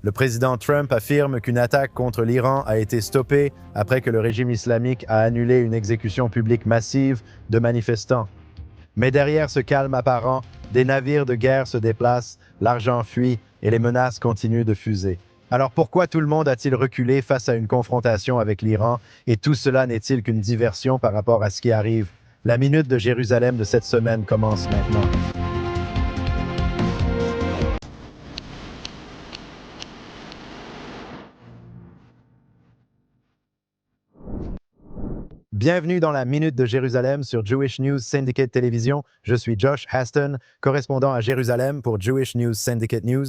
Le président Trump affirme qu'une attaque contre l'Iran a été stoppée après que le régime islamique a annulé une exécution publique massive de manifestants. Mais derrière ce calme apparent, des navires de guerre se déplacent, l'argent fuit et les menaces continuent de fuser. Alors pourquoi tout le monde a-t-il reculé face à une confrontation avec l'Iran et tout cela n'est-il qu'une diversion par rapport à ce qui arrive? La minute de Jérusalem de cette semaine commence maintenant. Bienvenue dans la Minute de Jérusalem sur Jewish News Syndicate Télévision. Je suis Josh Haston, correspondant à Jérusalem pour Jewish News Syndicate News.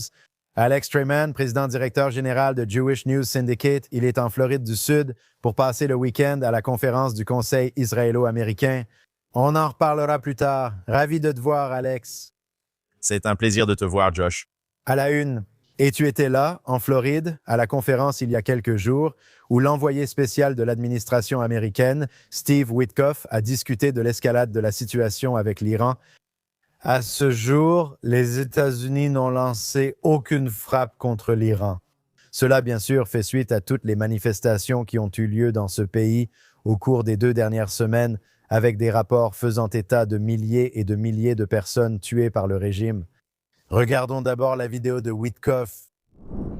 Alex Treyman, président directeur général de Jewish News Syndicate, il est en Floride du Sud pour passer le week-end à la conférence du Conseil israélo-américain. On en reparlera plus tard. Ravi de te voir, Alex. C'est un plaisir de te voir, Josh. À la une. Et tu étais là, en Floride, à la conférence il y a quelques jours, où l'envoyé spécial de l'administration américaine, Steve Witkoff, a discuté de l'escalade de la situation avec l'Iran. À ce jour, les États-Unis n'ont lancé aucune frappe contre l'Iran. Cela, bien sûr, fait suite à toutes les manifestations qui ont eu lieu dans ce pays au cours des 2 dernières semaines, avec des rapports faisant état de milliers et de milliers de personnes tuées par le régime. Regardons d'abord la vidéo de Witkoff.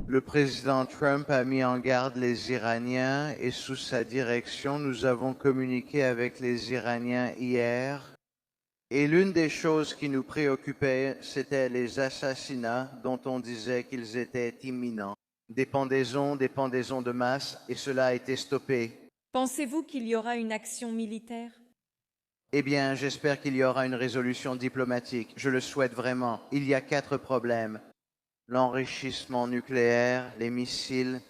Le président Trump a mis en garde les Iraniens et sous sa direction, nous avons communiqué avec les Iraniens hier. Et l'une des choses qui nous préoccupait, c'était les assassinats dont on disait qu'ils étaient imminents. Des pendaisons de masse, et cela a été stoppé. Pensez-vous qu'il y aura une action militaire ? Eh bien, j'espère qu'il y aura une résolution diplomatique. Je le souhaite vraiment. Il y a 4 problèmes. L'enrichissement nucléaire, les missiles.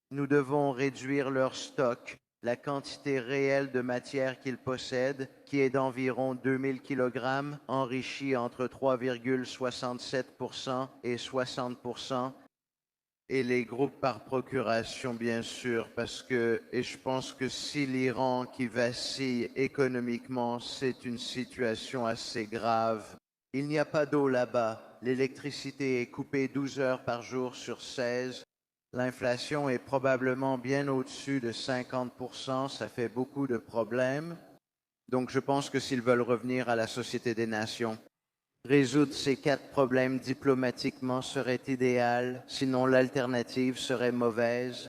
Nous devons réduire leur stock, la quantité réelle de matière qu'ils possèdent, qui est d'environ 2000 kg, enrichie entre 3,67% et 60%. Et les groupes par procuration, bien sûr, et je pense que si l'Iran qui vacille économiquement, c'est une situation assez grave. Il n'y a pas d'eau là-bas. L'électricité est coupée 12 heures par jour sur 16. L'inflation est probablement bien au-dessus de 50%. Ça fait beaucoup de problèmes. Donc je pense que s'ils veulent revenir à la Société des Nations, résoudre ces 4 problèmes diplomatiquement serait idéal, sinon l'alternative serait mauvaise.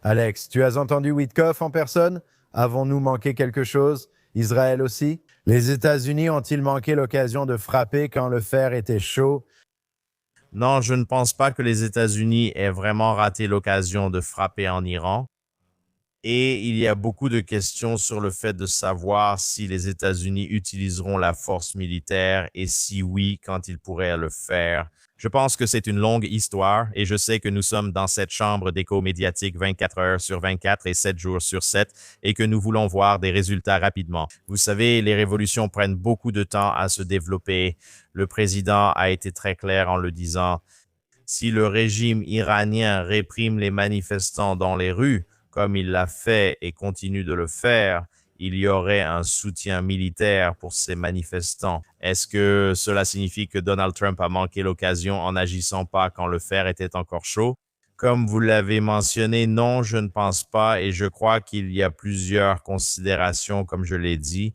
Alex, tu as entendu Witkoff en personne? Avons-nous manqué quelque chose? Israël aussi? Les États-Unis ont-ils manqué l'occasion de frapper quand le fer était chaud? Non, je ne pense pas que les États-Unis aient vraiment raté l'occasion de frapper en Iran. Et il y a beaucoup de questions sur le fait de savoir si les États-Unis utiliseront la force militaire et si oui, quand ils pourraient le faire. Je pense que c'est une longue histoire et je sais que nous sommes dans cette chambre d'écho médiatique 24 heures sur 24 et 7 jours sur 7 et que nous voulons voir des résultats rapidement. Vous savez, les révolutions prennent beaucoup de temps à se développer. Le président a été très clair en le disant. Si le régime iranien réprime les manifestants dans les rues, comme il l'a fait et continue de le faire, il y aurait un soutien militaire pour ces manifestants. Est-ce que cela signifie que Donald Trump a manqué l'occasion en n'agissant pas quand le fer était encore chaud? Comme vous l'avez mentionné, non, je ne pense pas et je crois qu'il y a plusieurs considérations, comme je l'ai dit.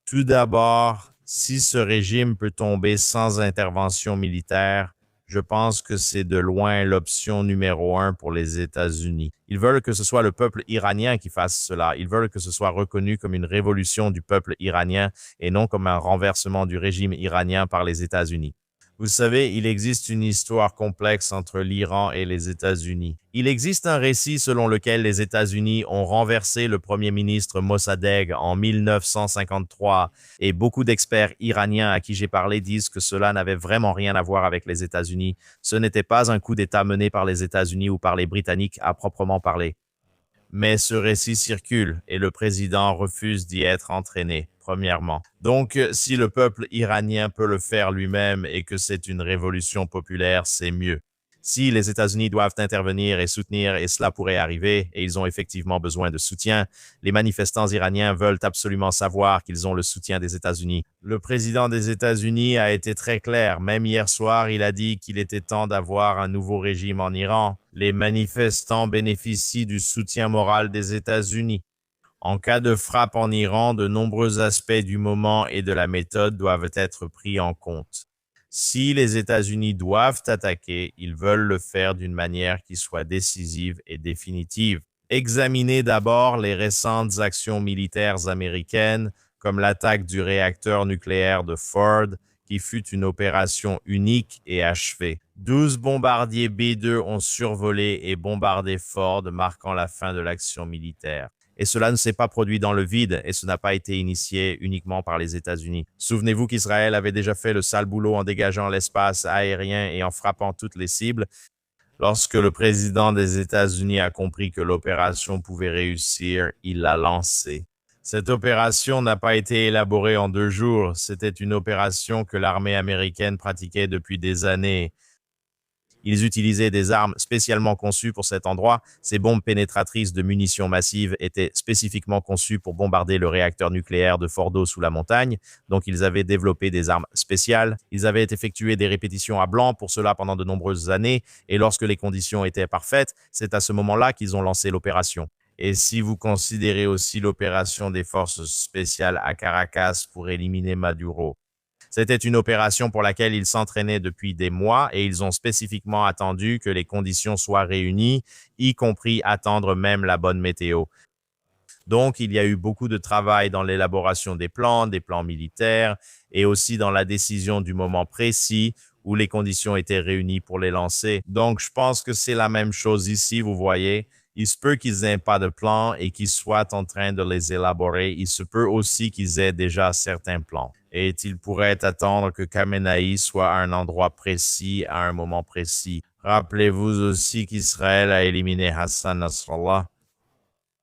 Tout d'abord, si ce régime peut tomber sans intervention militaire, je pense que c'est de loin l'option numéro 1 pour les États-Unis. Ils veulent que ce soit le peuple iranien qui fasse cela. Ils veulent que ce soit reconnu comme une révolution du peuple iranien et non comme un renversement du régime iranien par les États-Unis. Vous savez, il existe une histoire complexe entre l'Iran et les États-Unis. Il existe un récit selon lequel les États-Unis ont renversé le premier ministre Mossadegh en 1953 et beaucoup d'experts iraniens à qui j'ai parlé disent que cela n'avait vraiment rien à voir avec les États-Unis. Ce n'était pas un coup d'État mené par les États-Unis ou par les Britanniques à proprement parler. Mais ce récit circule et le président refuse d'y être entraîné, premièrement. Donc, si le peuple iranien peut le faire lui-même et que c'est une révolution populaire, c'est mieux. Si les États-Unis doivent intervenir et soutenir, et cela pourrait arriver, et ils ont effectivement besoin de soutien, les manifestants iraniens veulent absolument savoir qu'ils ont le soutien des États-Unis. Le président des États-Unis a été très clair. Même hier soir, il a dit qu'il était temps d'avoir un nouveau régime en Iran. Les manifestants bénéficient du soutien moral des États-Unis. En cas de frappe en Iran, de nombreux aspects du moment et de la méthode doivent être pris en compte. Si les États-Unis doivent attaquer, ils veulent le faire d'une manière qui soit décisive et définitive. Examinez d'abord les récentes actions militaires américaines, comme l'attaque du réacteur nucléaire de Ford, qui fut une opération unique et achevée. 12 bombardiers B-2 ont survolé et bombardé Ford, marquant la fin de l'action militaire. Et cela ne s'est pas produit dans le vide et ce n'a pas été initié uniquement par les États-Unis. Souvenez-vous qu'Israël avait déjà fait le sale boulot en dégageant l'espace aérien et en frappant toutes les cibles. Lorsque le président des États-Unis a compris que l'opération pouvait réussir, il l'a lancée. Cette opération n'a pas été élaborée en 2 jours. C'était une opération que l'armée américaine pratiquait depuis des années. Ils utilisaient des armes spécialement conçues pour cet endroit. Ces bombes pénétratrices de munitions massives étaient spécifiquement conçues pour bombarder le réacteur nucléaire de Fordo sous la montagne. Donc, ils avaient développé des armes spéciales. Ils avaient effectué des répétitions à blanc pour cela pendant de nombreuses années. Et lorsque les conditions étaient parfaites, c'est à ce moment-là qu'ils ont lancé l'opération. Et si vous considérez aussi l'opération des forces spéciales à Caracas pour éliminer Maduro, c'était une opération pour laquelle ils s'entraînaient depuis des mois et ils ont spécifiquement attendu que les conditions soient réunies, y compris attendre même la bonne météo. Donc, il y a eu beaucoup de travail dans l'élaboration des plans militaires et aussi dans la décision du moment précis où les conditions étaient réunies pour les lancer. Donc, je pense que c'est la même chose ici, vous voyez. Il se peut qu'ils n'aient pas de plan et qu'ils soient en train de les élaborer. Il se peut aussi qu'ils aient déjà certains plans. Et il pourrait attendre que Khamenei soit à un endroit précis, à un moment précis. Rappelez-vous aussi qu'Israël a éliminé Hassan Nasrallah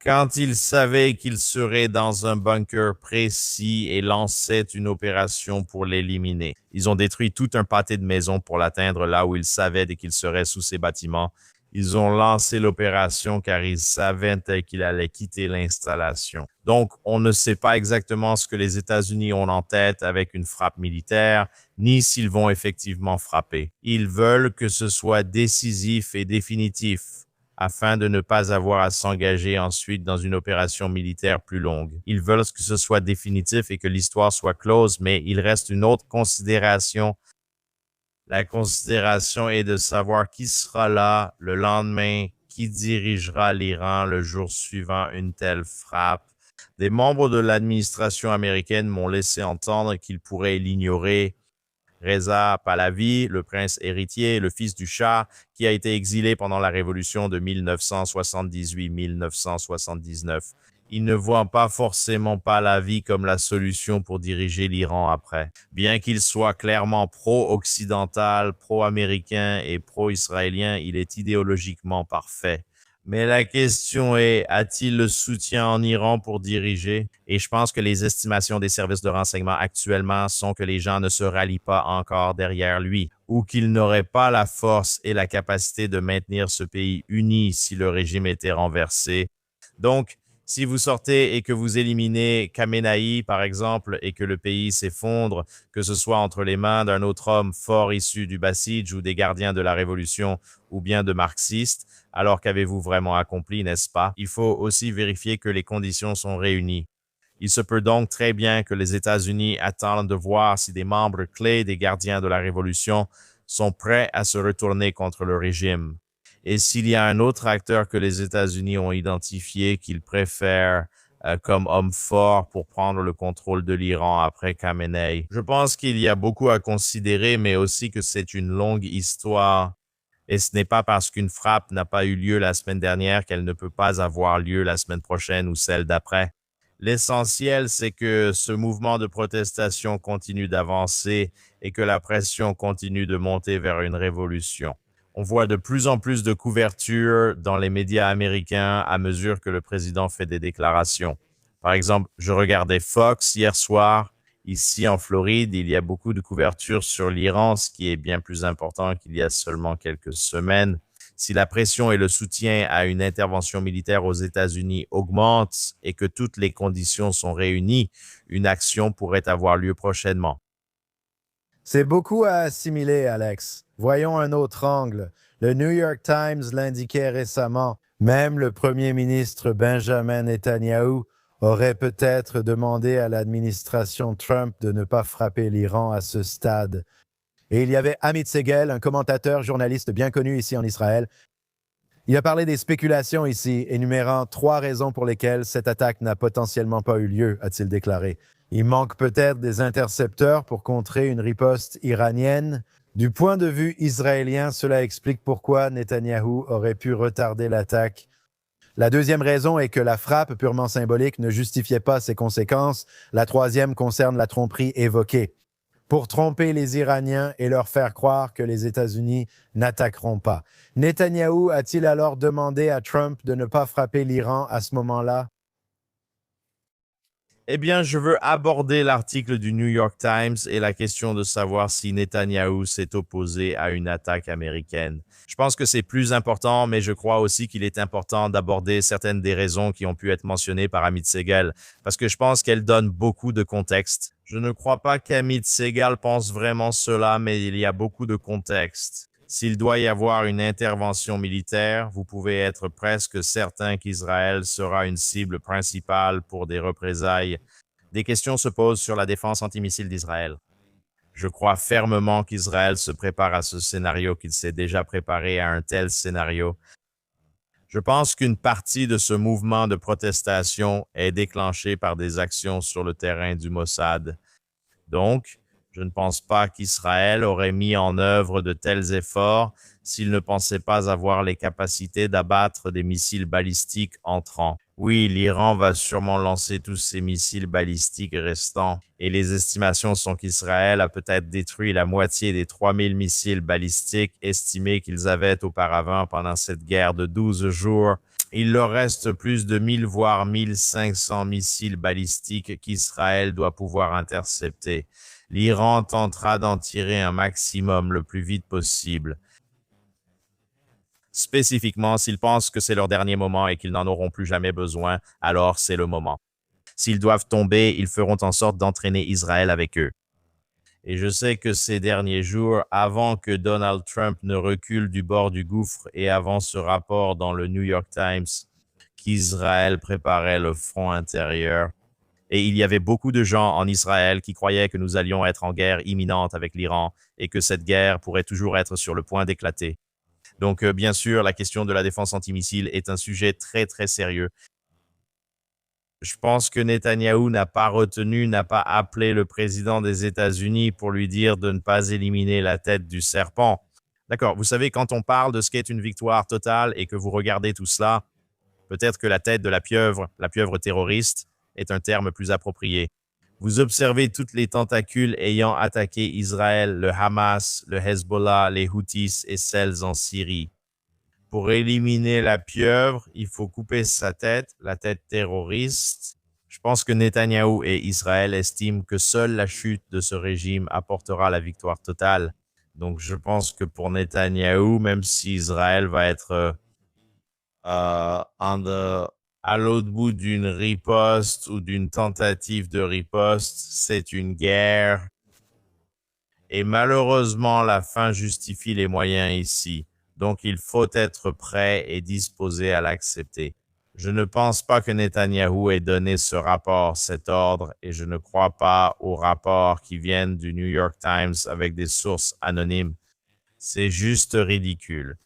quand il savait qu'il serait dans un bunker précis et lançait une opération pour l'éliminer. Ils ont détruit tout un pâté de maisons pour l'atteindre là où ils savaient qu'il serait sous ces bâtiments. Ils ont lancé l'opération car ils savaient qu'il allait quitter l'installation. Donc, on ne sait pas exactement ce que les États-Unis ont en tête avec une frappe militaire, ni s'ils vont effectivement frapper. Ils veulent que ce soit décisif et définitif, afin de ne pas avoir à s'engager ensuite dans une opération militaire plus longue. Ils veulent que ce soit définitif et que l'histoire soit close, mais il reste une autre considération. La considération est de savoir qui sera là le lendemain, qui dirigera l'Iran le jour suivant une telle frappe. Des membres de l'administration américaine m'ont laissé entendre qu'ils pourraient l'ignorer. Reza Pahlavi, le prince héritier, le fils du Shah, qui a été exilé pendant la révolution de 1978-1979. Il ne voit pas forcément Pahlavi comme la solution pour diriger l'Iran après. Bien qu'il soit clairement pro-occidental, pro-américain et pro-israélien, il est idéologiquement parfait. Mais la question est, a-t-il le soutien en Iran pour diriger? Et je pense que les estimations des services de renseignement actuellement sont que les gens ne se rallient pas encore derrière lui ou qu'il n'aurait pas la force et la capacité de maintenir ce pays uni si le régime était renversé. Donc, si vous sortez et que vous éliminez Khamenei, par exemple, et que le pays s'effondre, que ce soit entre les mains d'un autre homme fort issu du Basij ou des gardiens de la Révolution ou bien de marxistes, alors qu'avez-vous vraiment accompli, n'est-ce pas? Il faut aussi vérifier que les conditions sont réunies. Il se peut donc très bien que les États-Unis attendent de voir si des membres clés des gardiens de la Révolution sont prêts à se retourner contre le régime. Et s'il y a un autre acteur que les États-Unis ont identifié qu'ils préfèrent comme homme fort pour prendre le contrôle de l'Iran après Khamenei, je pense qu'il y a beaucoup à considérer, mais aussi que c'est une longue histoire. Et ce n'est pas parce qu'une frappe n'a pas eu lieu la semaine dernière qu'elle ne peut pas avoir lieu la semaine prochaine ou celle d'après. L'essentiel, c'est que ce mouvement de protestation continue d'avancer et que la pression continue de monter vers une révolution. On voit de plus en plus de couverture dans les médias américains à mesure que le président fait des déclarations. Par exemple, je regardais Fox hier soir. Ici, en Floride, il y a beaucoup de couverture sur l'Iran, ce qui est bien plus important qu'il y a seulement quelques semaines. Si la pression et le soutien à une intervention militaire aux États-Unis augmentent et que toutes les conditions sont réunies, une action pourrait avoir lieu prochainement. C'est beaucoup à assimiler, Alex. Voyons un autre angle. Le New York Times l'indiquait récemment. Même le premier ministre Benjamin Netanyahu aurait peut-être demandé à l'administration Trump de ne pas frapper l'Iran à ce stade. Et il y avait Amit Segel, un commentateur journaliste bien connu ici en Israël. Il a parlé des spéculations ici, énumérant 3 raisons pour lesquelles cette attaque n'a potentiellement pas eu lieu, a-t-il déclaré. Il manque peut-être des intercepteurs pour contrer une riposte iranienne. Du point de vue israélien, cela explique pourquoi Netanyahou aurait pu retarder l'attaque. La deuxième raison est que la frappe purement symbolique ne justifiait pas ses conséquences. La troisième concerne la tromperie évoquée. Pour tromper les Iraniens et leur faire croire que les États-Unis n'attaqueront pas. Netanyahou a-t-il alors demandé à Trump de ne pas frapper l'Iran à ce moment-là? Eh bien, je veux aborder l'article du New York Times et la question de savoir si Netanyahou s'est opposé à une attaque américaine. Je pense que c'est plus important, mais je crois aussi qu'il est important d'aborder certaines des raisons qui ont pu être mentionnées par Amit Segal, parce que je pense qu'elles donnent beaucoup de contexte. Je ne crois pas qu'Amit Segal pense vraiment cela, mais il y a beaucoup de contexte. S'il doit y avoir une intervention militaire, vous pouvez être presque certain qu'Israël sera une cible principale pour des représailles. Des questions se posent sur la défense antimissile d'Israël. Je crois fermement qu'Israël se prépare à ce scénario, qu'il s'est déjà préparé à un tel scénario. Je pense qu'une partie de ce mouvement de protestation est déclenchée par des actions sur le terrain du Mossad. Donc, je ne pense pas qu'Israël aurait mis en œuvre de tels efforts s'il ne pensait pas avoir les capacités d'abattre des missiles balistiques entrants. Oui, l'Iran va sûrement lancer tous ces missiles balistiques restants et les estimations sont qu'Israël a peut-être détruit la moitié des 3000 missiles balistiques estimés qu'ils avaient auparavant pendant cette guerre de 12 jours. Il leur reste plus de 1000 voire 1500 missiles balistiques qu'Israël doit pouvoir intercepter. L'Iran tentera d'en tirer un maximum le plus vite possible. Spécifiquement, s'ils pensent que c'est leur dernier moment et qu'ils n'en auront plus jamais besoin, alors c'est le moment. S'ils doivent tomber, ils feront en sorte d'entraîner Israël avec eux. Et je sais que ces derniers jours, avant que Donald Trump ne recule du bord du gouffre et avant ce rapport dans le New York Times, qu'Israël préparait le front intérieur, et il y avait beaucoup de gens en Israël qui croyaient que nous allions être en guerre imminente avec l'Iran et que cette guerre pourrait toujours être sur le point d'éclater. Donc, bien sûr, la question de la défense antimissile est un sujet très, très sérieux. Je pense que Netanyahou n'a pas appelé le président des États-Unis pour lui dire de ne pas éliminer la tête du serpent. D'accord, vous savez, quand on parle de ce qu'est une victoire totale et que vous regardez tout cela, peut-être que la tête de la pieuvre terroriste, est un terme plus approprié. Vous observez toutes les tentacules ayant attaqué Israël, le Hamas, le Hezbollah, les Houthis et celles en Syrie. Pour éliminer la pieuvre, il faut couper sa tête, la tête terroriste. Je pense que Netanyahou et Israël estiment que seule la chute de ce régime apportera la victoire totale. Donc je pense que pour Netanyahou, même si Israël va être à l'autre bout d'une riposte ou d'une tentative de riposte, c'est une guerre. Et malheureusement, la fin justifie les moyens ici. Donc, il faut être prêt et disposé à l'accepter. Je ne pense pas que Netanyahou ait donné ce rapport, cet ordre, et je ne crois pas aux rapports qui viennent du New York Times avec des sources anonymes. C'est juste ridicule.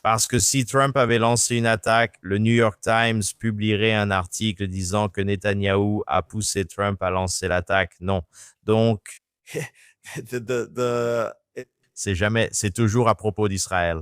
Parce que si Trump avait lancé une attaque, le New York Times publierait un article disant que Netanyahou a poussé Trump à lancer l'attaque. Non. Donc, c'est toujours à propos d'Israël.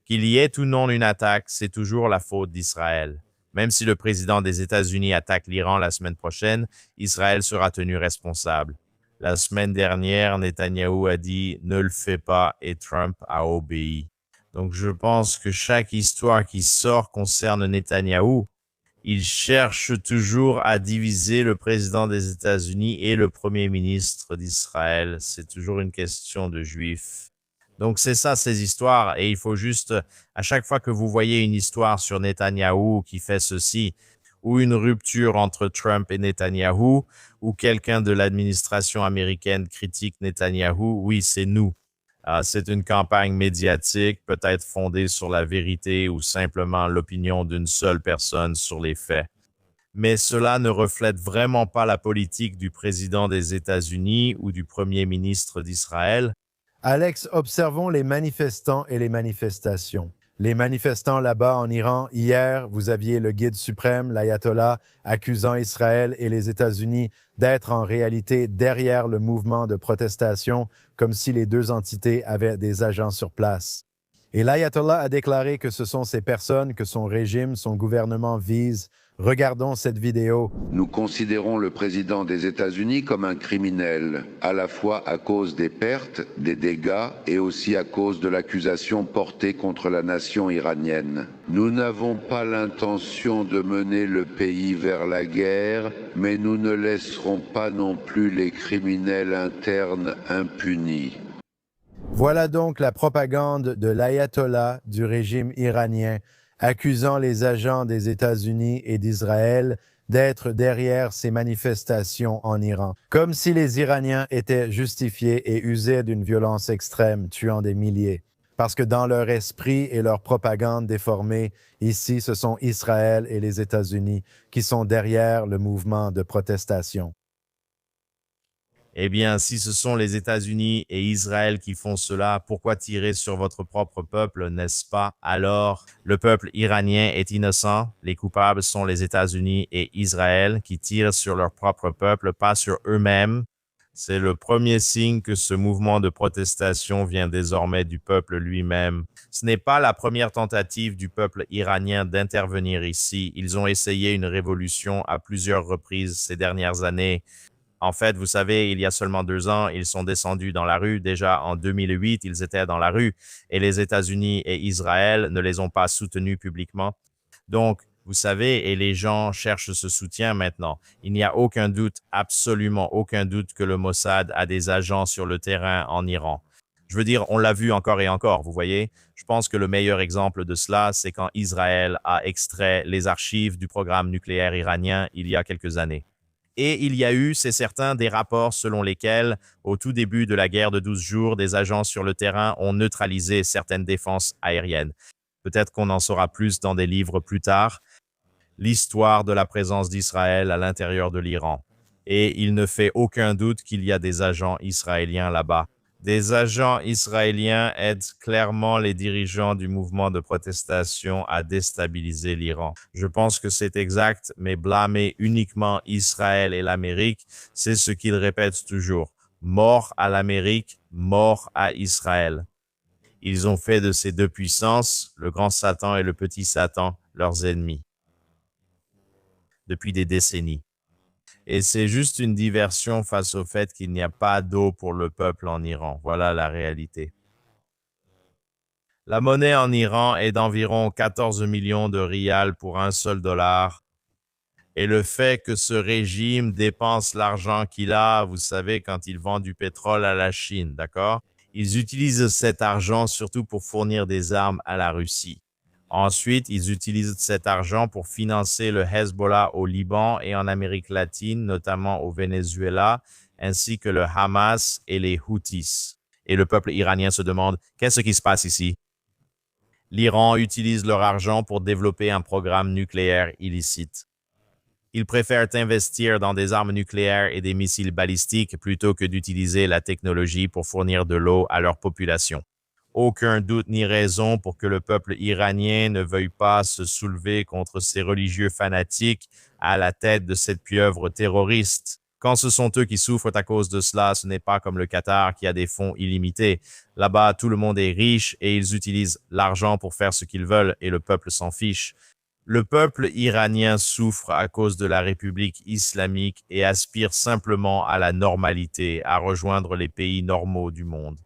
Qu'il y ait ou non une attaque, c'est toujours la faute d'Israël. Même si le président des États-Unis attaque l'Iran la semaine prochaine, Israël sera tenu responsable. La semaine dernière, Netanyahou a dit « ne le fais pas » et Trump a obéi. Donc, je pense que chaque histoire qui sort concerne Netanyahou Ils cherchent toujours à diviser le président des États-Unis et le premier ministre d'Israël. C'est toujours une question de juifs. Donc c'est ça ces histoires et il faut juste, à chaque fois que vous voyez une histoire sur Netanyahou qui fait ceci, ou une rupture entre Trump et Netanyahou, ou quelqu'un de l'administration américaine critique Netanyahou, oui, c'est nous. C'est une campagne médiatique, peut-être fondée sur la vérité ou simplement l'opinion d'une seule personne sur les faits. Mais cela ne reflète vraiment pas la politique du président des États-Unis ou du premier ministre d'Israël. Alex, observons les manifestants et les manifestations. Les manifestants là-bas en Iran, hier, vous aviez le guide suprême, l'ayatollah, accusant Israël et les États-Unis d'être en réalité derrière le mouvement de protestation, comme si les deux entités avaient des agents sur place. Et l'ayatollah a déclaré que ce sont ces personnes que son régime, son gouvernement vise. Regardons cette vidéo. Nous considérons le président des États-Unis comme un criminel, à la fois à cause des pertes, des dégâts et aussi à cause de l'accusation portée contre la nation iranienne. Nous n'avons pas l'intention de mener le pays vers la guerre, mais nous ne laisserons pas non plus les criminels internes impunis. Voilà donc la propagande de l'ayatollah du régime iranien, accusant les agents des États-Unis et d'Israël d'être derrière ces manifestations en Iran, comme si les Iraniens étaient justifiés et usaient d'une violence extrême, tuant des milliers. Parce que dans leur esprit et leur propagande déformée, ici, ce sont Israël et les États-Unis qui sont derrière le mouvement de protestation. Eh bien, si ce sont les États-Unis et Israël qui font cela, pourquoi tirer sur votre propre peuple, n'est-ce pas? Alors, le peuple iranien est innocent. Les coupables sont les États-Unis et Israël qui tirent sur leur propre peuple, pas sur eux-mêmes. C'est le premier signe que ce mouvement de protestation vient désormais du peuple lui-même. Ce n'est pas la première tentative du peuple iranien d'intervenir ici. Ils ont essayé une révolution à plusieurs reprises ces dernières années. En fait, vous savez, il y a seulement 2 ans, ils sont descendus dans la rue. Déjà en 2008, ils étaient dans la rue et les États-Unis et Israël ne les ont pas soutenus publiquement. Donc, vous savez, et les gens cherchent ce soutien maintenant. Il n'y a aucun doute, absolument aucun doute que le Mossad a des agents sur le terrain en Iran. Je veux dire, on l'a vu encore et encore, vous voyez. Je pense que le meilleur exemple de cela, c'est quand Israël a extrait les archives du programme nucléaire iranien il y a quelques années. Et il y a eu, c'est certain, des rapports selon lesquels, au tout début de la guerre de 12 jours, des agents sur le terrain ont neutralisé certaines défenses aériennes. Peut-être qu'on en saura plus dans des livres plus tard. L'histoire de la présence d'Israël à l'intérieur de l'Iran. Et il ne fait aucun doute qu'il y a des agents israéliens là-bas. Des agents israéliens aident clairement les dirigeants du mouvement de protestation à déstabiliser l'Iran. Je pense que c'est exact, mais blâmer uniquement Israël et l'Amérique, c'est ce qu'ils répètent toujours. Mort à l'Amérique, mort à Israël. Ils ont fait de ces deux puissances, le grand Satan et le petit Satan, leurs ennemis. Depuis des décennies. Et c'est juste une diversion face au fait qu'il n'y a pas d'eau pour le peuple en Iran. Voilà la réalité. La monnaie en Iran est d'environ 14 millions de rials pour un seul dollar. Et le fait que ce régime dépense l'argent qu'il a, vous savez, quand il vend du pétrole à la Chine, d'accord? Ils utilisent cet argent surtout pour fournir des armes à la Russie. Ensuite, ils utilisent cet argent pour financer le Hezbollah au Liban et en Amérique latine, notamment au Venezuela, ainsi que le Hamas et les Houthis. Et le peuple iranien se demande, qu'est-ce qui se passe ici? L'Iran utilise leur argent pour développer un programme nucléaire illicite. Ils préfèrent investir dans des armes nucléaires et des missiles balistiques plutôt que d'utiliser la technologie pour fournir de l'eau à leur population. Aucun doute ni raison pour que le peuple iranien ne veuille pas se soulever contre ces religieux fanatiques à la tête de cette pieuvre terroriste. Quand ce sont eux qui souffrent à cause de cela, ce n'est pas comme le Qatar qui a des fonds illimités. Là-bas, tout le monde est riche et ils utilisent l'argent pour faire ce qu'ils veulent et le peuple s'en fiche. Le peuple iranien souffre à cause de la République islamique et aspire simplement à la normalité, à rejoindre les pays normaux du monde.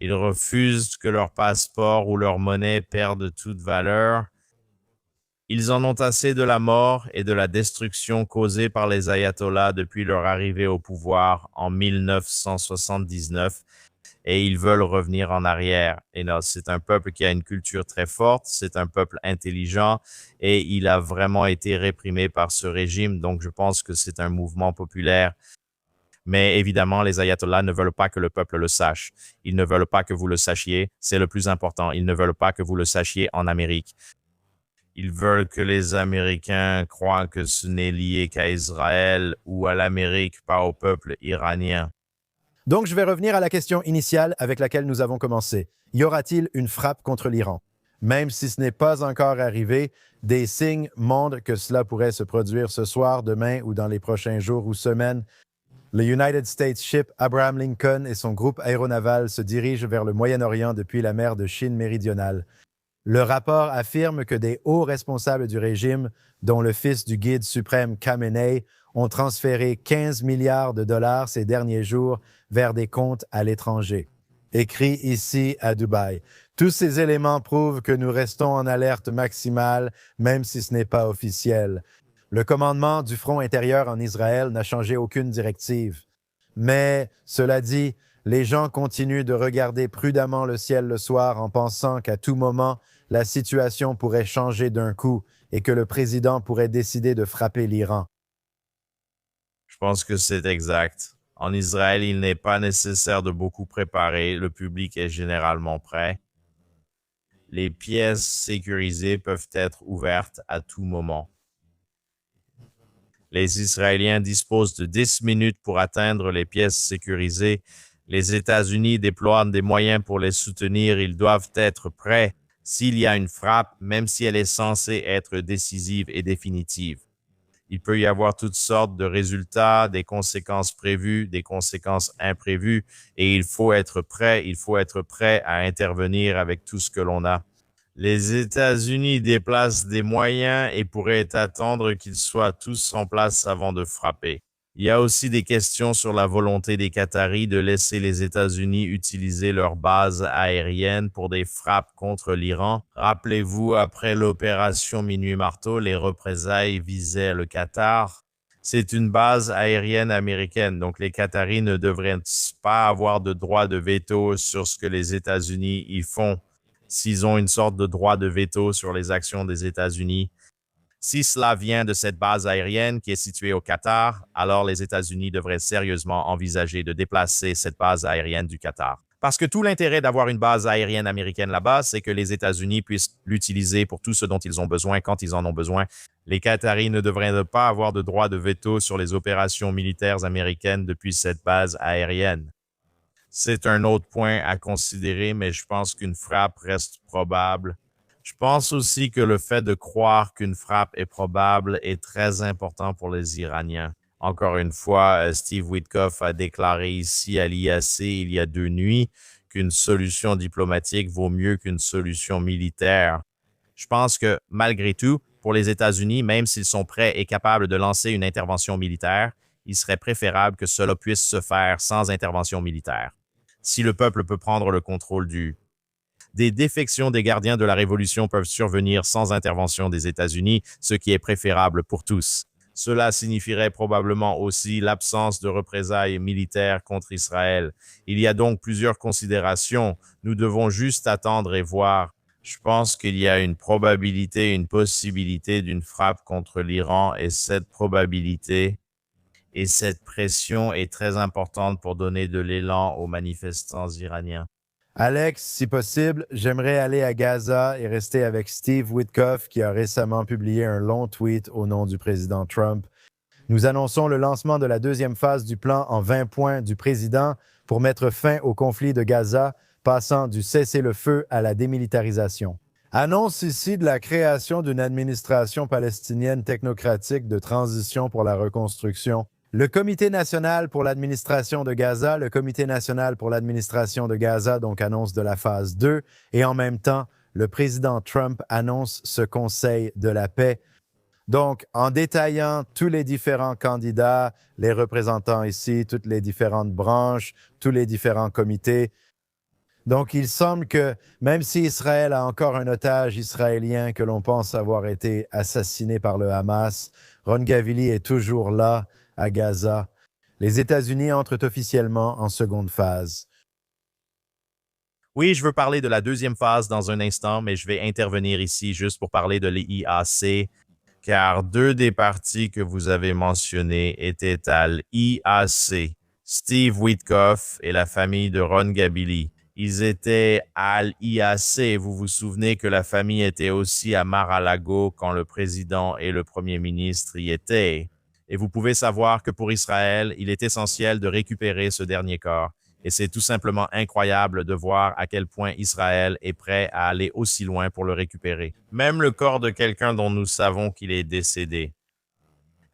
Ils refusent que leur passeport ou leur monnaie perdent toute valeur. Ils en ont assez de la mort et de la destruction causée par les ayatollahs depuis leur arrivée au pouvoir en 1979 et ils veulent revenir en arrière. Et là, c'est un peuple qui a une culture très forte, c'est un peuple intelligent et il a vraiment été réprimé par ce régime. Donc, je pense que c'est un mouvement populaire. Mais évidemment, les ayatollahs ne veulent pas que le peuple le sache. Ils ne veulent pas que vous le sachiez. C'est le plus important. Ils ne veulent pas que vous le sachiez en Amérique. Ils veulent que les Américains croient que ce n'est lié qu'à Israël ou à l'Amérique, pas au peuple iranien. Donc, je vais revenir à la question initiale avec laquelle nous avons commencé. Y aura-t-il une frappe contre l'Iran? Même si ce n'est pas encore arrivé, des signes montrent que cela pourrait se produire ce soir, demain ou dans les prochains jours ou semaines. Le United States Ship Abraham Lincoln et son groupe aéronaval se dirigent vers le Moyen-Orient depuis la mer de Chine méridionale. Le rapport affirme que des hauts responsables du régime, dont le fils du guide suprême Khamenei, ont transféré 15 milliards de dollars ces derniers jours vers des comptes à l'étranger. Écrit ici à Dubaï. Tous ces éléments prouvent que nous restons en alerte maximale, même si ce n'est pas officiel. Le commandement du front intérieur en Israël n'a changé aucune directive. Mais, cela dit, les gens continuent de regarder prudemment le ciel le soir en pensant qu'à tout moment, la situation pourrait changer d'un coup et que le président pourrait décider de frapper l'Iran. Je pense que c'est exact. En Israël, il n'est pas nécessaire de beaucoup préparer. Le public est généralement prêt. Les pièces sécurisées peuvent être ouvertes à tout moment. Les Israéliens disposent de 10 minutes pour atteindre les pièces sécurisées. Les États-Unis déploient des moyens pour les soutenir. Ils doivent être prêts s'il y a une frappe, même si elle est censée être décisive et définitive. Il peut y avoir toutes sortes de résultats, des conséquences prévues, des conséquences imprévues, et il faut être prêt à intervenir avec tout ce que l'on a. Les États-Unis déplacent des moyens et pourraient attendre qu'ils soient tous en place avant de frapper. Il y a aussi des questions sur la volonté des Qataris de laisser les États-Unis utiliser leurs bases aériennes pour des frappes contre l'Iran. Rappelez-vous, après l'opération Minuit Marteau, les représailles visaient le Qatar. C'est une base aérienne américaine, donc les Qataris ne devraient pas avoir de droit de veto sur ce que les États-Unis y font. S'ils ont une sorte de droit de veto sur les actions des États-Unis, si cela vient de cette base aérienne qui est située au Qatar, alors les États-Unis devraient sérieusement envisager de déplacer cette base aérienne du Qatar. Parce que tout l'intérêt d'avoir une base aérienne américaine là-bas, c'est que les États-Unis puissent l'utiliser pour tout ce dont ils ont besoin quand ils en ont besoin. Les Qataris ne devraient pas avoir de droit de veto sur les opérations militaires américaines depuis cette base aérienne. C'est un autre point à considérer, mais je pense qu'une frappe reste probable. Je pense aussi que le fait de croire qu'une frappe est probable est très important pour les Iraniens. Encore une fois, Steve Witkoff a déclaré ici à l'IAC il y a 2 nuits qu'une solution diplomatique vaut mieux qu'une solution militaire. Je pense que, malgré tout, pour les États-Unis, même s'ils sont prêts et capables de lancer une intervention militaire, il serait préférable que cela puisse se faire sans intervention militaire. Si le peuple peut prendre le contrôle des défections des gardiens de la Révolution peuvent survenir sans intervention des États-Unis, ce qui est préférable pour tous. Cela signifierait probablement aussi l'absence de représailles militaires contre Israël. Il y a donc plusieurs considérations. Nous devons juste attendre et voir. Je pense qu'il y a une probabilité, une possibilité d'une frappe contre l'Iran et cette probabilité et cette pression est très importante pour donner de l'élan aux manifestants iraniens. Alex, si possible, j'aimerais aller à Gaza et rester avec Steve Witkoff qui a récemment publié un long tweet au nom du président Trump. Nous annonçons le lancement de la 2e phase du plan en 20 points du président pour mettre fin au conflit de Gaza, passant du cessez-le-feu à la démilitarisation. Annonce ici de la création d'une administration palestinienne technocratique de transition pour la reconstruction. Le Comité national pour l'administration de Gaza, le Comité national pour l'administration de Gaza, donc annonce de la phase 2, et en même temps, le président Trump annonce ce Conseil de la paix. Donc, en détaillant tous les différents candidats, les représentants ici, toutes les différentes branches, tous les différents comités, Donc, il semble que même si Israël a encore un otage israélien que l'on pense avoir été assassiné par le Hamas, Ron Gavili est toujours là, à Gaza. Les États-Unis entrent officiellement en seconde phase. Oui, je veux parler de la deuxième phase dans un instant, mais je vais intervenir ici juste pour parler de l'IAC, car deux des partis que vous avez mentionnés étaient à l'IAC, Steve Witkoff et la famille de Ron Gabili. Ils étaient à l'IAC. Vous vous souvenez que la famille était aussi à Mar-a-Lago quand le président et le premier ministre y étaient. Et vous pouvez savoir que pour Israël, il est essentiel de récupérer ce dernier corps. Et c'est tout simplement incroyable de voir à quel point Israël est prêt à aller aussi loin pour le récupérer. Même le corps de quelqu'un dont nous savons qu'il est décédé.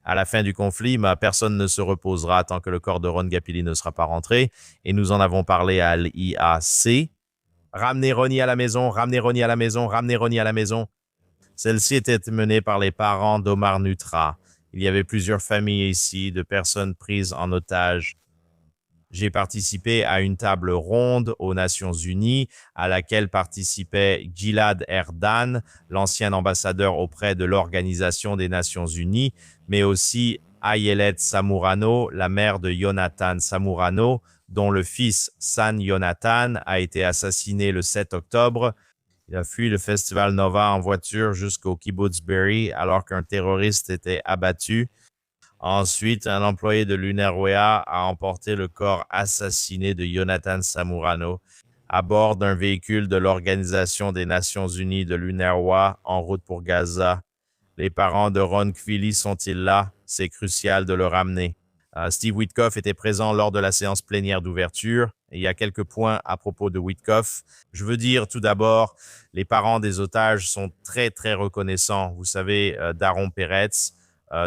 À la fin du conflit, personne ne se reposera tant que le corps de Ron Gapili ne sera pas rentré. Et nous en avons parlé à l'IAC. Ramenez Ronnie à la maison, ramenez Ronnie à la maison, ramenez Ronnie à la maison. Celle-ci était menée par les parents d'Omar Nutra. Il y avait plusieurs familles ici de personnes prises en otage. J'ai participé à une table ronde aux Nations Unies à laquelle participait Gilad Erdan, l'ancien ambassadeur auprès de l'Organisation des Nations Unies, mais aussi Ayelet Samurano, la mère de Yonatan Samurano, dont le fils San Yonatan a été assassiné le 7 octobre. Il a fui le festival Nova en voiture jusqu'au Kibbutz Be'eri alors qu'un terroriste était abattu. Ensuite, un employé de l'UNRWA a emporté le corps assassiné de Yonatan Samurano à bord d'un véhicule de l'Organisation des Nations Unies de l'UNRWA en route pour Gaza. Les parents de Ron Gvili sont-ils là? C'est crucial de le ramener. Steve Witkoff était présent lors de la séance plénière d'ouverture. Et il y a quelques points à propos de Witkoff. Je veux dire tout d'abord, les parents des otages sont très, très reconnaissants. Vous savez, Daron Peretz,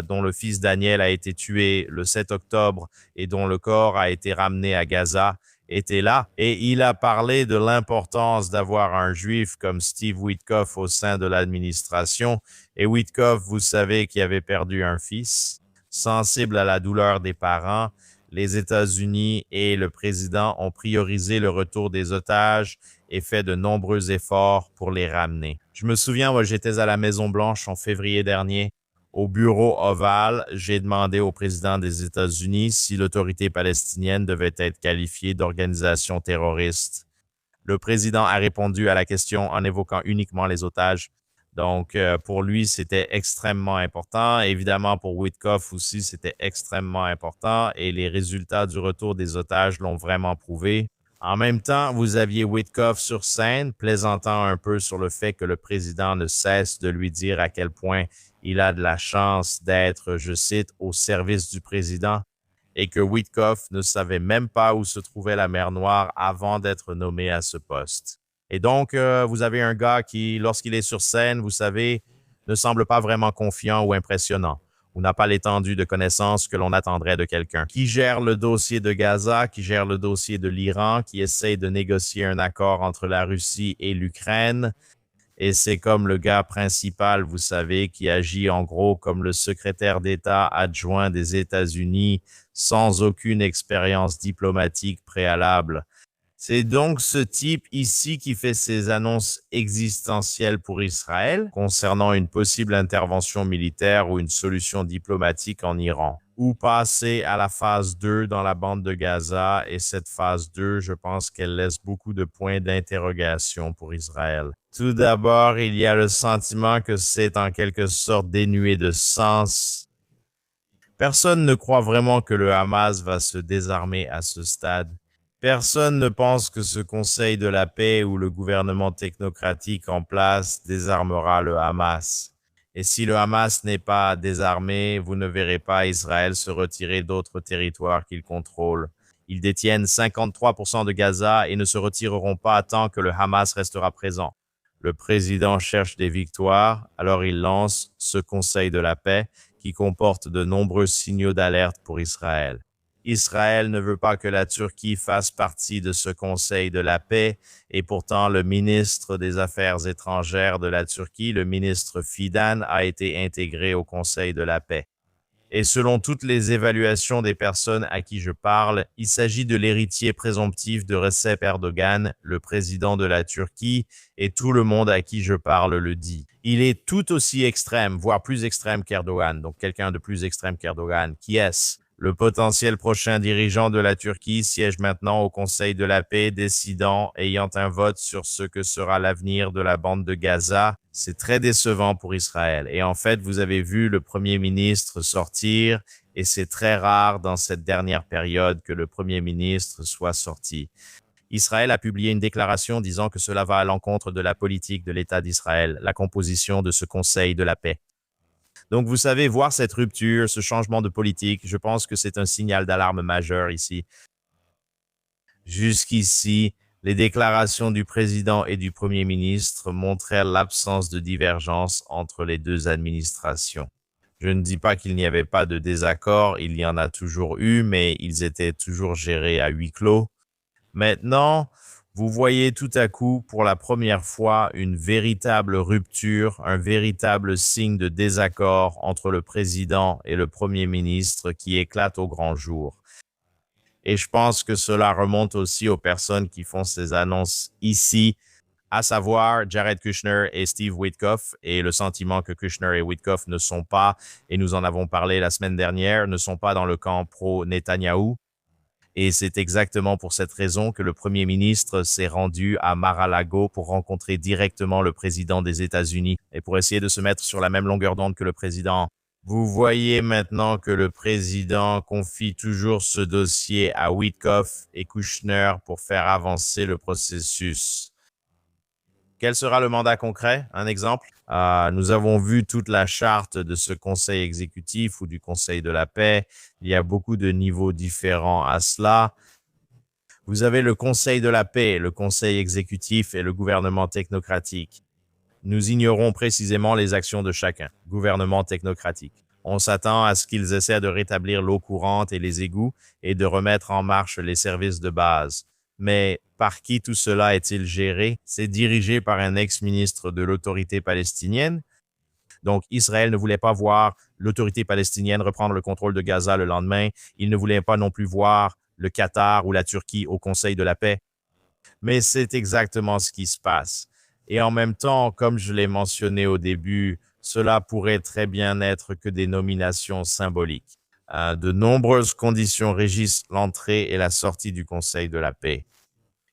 dont le fils Daniel a été tué le 7 octobre et dont le corps a été ramené à Gaza, était là. Et il a parlé de l'importance d'avoir un juif comme Steve Witkoff au sein de l'administration. Et Witkoff, vous savez, qui avait perdu un fils. Sensible à la douleur des parents, les États-Unis et le président ont priorisé le retour des otages et fait de nombreux efforts pour les ramener. Je me souviens, moi, j'étais à la Maison-Blanche en février dernier. Au bureau ovale, j'ai demandé au président des États-Unis si l'autorité palestinienne devait être qualifiée d'organisation terroriste. Le président a répondu à la question en évoquant uniquement les otages. Donc, pour lui, c'était extrêmement important. Évidemment, pour Witkoff aussi, c'était extrêmement important et les résultats du retour des otages l'ont vraiment prouvé. En même temps, vous aviez Witkoff sur scène, plaisantant un peu sur le fait que le président ne cesse de lui dire à quel point il a de la chance d'être, je cite, au service du président et que Witkoff ne savait même pas où se trouvait la mer Noire avant d'être nommé à ce poste. Et donc, vous avez un gars qui, lorsqu'il est sur scène, vous savez, ne semble pas vraiment confiant ou impressionnant, ou n'a pas l'étendue de connaissances que l'on attendrait de quelqu'un. Qui gère le dossier de Gaza, qui gère le dossier de l'Iran, qui essaye de négocier un accord entre la Russie et l'Ukraine. Et c'est comme le gars principal, vous savez, qui agit en gros comme le secrétaire d'État adjoint des États-Unis sans aucune expérience diplomatique préalable. C'est donc ce type ici qui fait ces annonces existentielles pour Israël concernant une possible intervention militaire ou une solution diplomatique en Iran. Ou passer à la phase 2 dans la bande de Gaza. Et cette phase 2, je pense qu'elle laisse beaucoup de points d'interrogation pour Israël. Tout d'abord, il y a le sentiment que c'est en quelque sorte dénué de sens. Personne ne croit vraiment que le Hamas va se désarmer à ce stade. Personne ne pense que ce Conseil de la paix ou le gouvernement technocratique en place désarmera le Hamas. Et si le Hamas n'est pas désarmé, vous ne verrez pas Israël se retirer d'autres territoires qu'il contrôle. Ils détiennent 53% de Gaza et ne se retireront pas tant que le Hamas restera présent. Le président cherche des victoires, alors il lance ce Conseil de la paix qui comporte de nombreux signaux d'alerte pour Israël. Israël ne veut pas que la Turquie fasse partie de ce Conseil de la paix et pourtant le ministre des Affaires étrangères de la Turquie, le ministre Fidan, a été intégré au Conseil de la paix. Et selon toutes les évaluations des personnes à qui je parle, il s'agit de l'héritier présomptif de Recep Erdogan, le président de la Turquie, et tout le monde à qui je parle le dit. Il est tout aussi extrême, voire plus extrême qu'Erdogan, donc quelqu'un de plus extrême qu'Erdogan. Qui est-ce? Le potentiel prochain dirigeant de la Turquie siège maintenant au Conseil de la paix, décidant, ayant un vote sur ce que sera l'avenir de la bande de Gaza. C'est très décevant pour Israël. Et en fait, vous avez vu le Premier ministre sortir, et c'est très rare dans cette dernière période que le Premier ministre soit sorti. Israël a publié une déclaration disant que cela va à l'encontre de la politique de l'État d'Israël, la composition de ce Conseil de la paix. Donc, vous savez, voir cette rupture, ce changement de politique, je pense que c'est un signal d'alarme majeur ici. Jusqu'ici, les déclarations du président et du premier ministre montraient l'absence de divergence entre les deux administrations. Je ne dis pas qu'il n'y avait pas de désaccord, il y en a toujours eu, mais ils étaient toujours gérés à huis clos. Maintenant, vous voyez tout à coup, pour la première fois, une véritable rupture, un véritable signe de désaccord entre le président et le premier ministre qui éclate au grand jour. Et je pense que cela remonte aussi aux personnes qui font ces annonces ici, à savoir Jared Kushner et Steve Witkoff, et le sentiment que Kushner et Witkoff ne sont pas, et nous en avons parlé la semaine dernière, ne sont pas dans le camp pro-Netanyahou. Et c'est exactement pour cette raison que le Premier ministre s'est rendu à Mar-a-Lago pour rencontrer directement le président des États-Unis et pour essayer de se mettre sur la même longueur d'onde que le président. Vous voyez maintenant que le président confie toujours ce dossier à Witkoff et Kushner pour faire avancer le processus. Quel sera le mandat concret? Un exemple? Nous avons vu toute la charte de ce conseil exécutif ou du conseil de la paix. Il y a beaucoup de niveaux différents à cela. Vous avez le conseil de la paix, le conseil exécutif et le gouvernement technocratique. Nous ignorons précisément les actions de chacun. Gouvernement technocratique. On s'attend à ce qu'ils essaient de rétablir l'eau courante et les égouts et de remettre en marche les services de base. Mais par qui tout cela est-il géré? C'est dirigé par un ex-ministre de l'autorité palestinienne. Donc, Israël ne voulait pas voir l'autorité palestinienne reprendre le contrôle de Gaza le lendemain. Il ne voulait pas non plus voir le Qatar ou la Turquie au Conseil de la paix. Mais c'est exactement ce qui se passe. Et en même temps, comme je l'ai mentionné au début, cela pourrait très bien être que des nominations symboliques. De nombreuses conditions régissent l'entrée et la sortie du Conseil de la paix.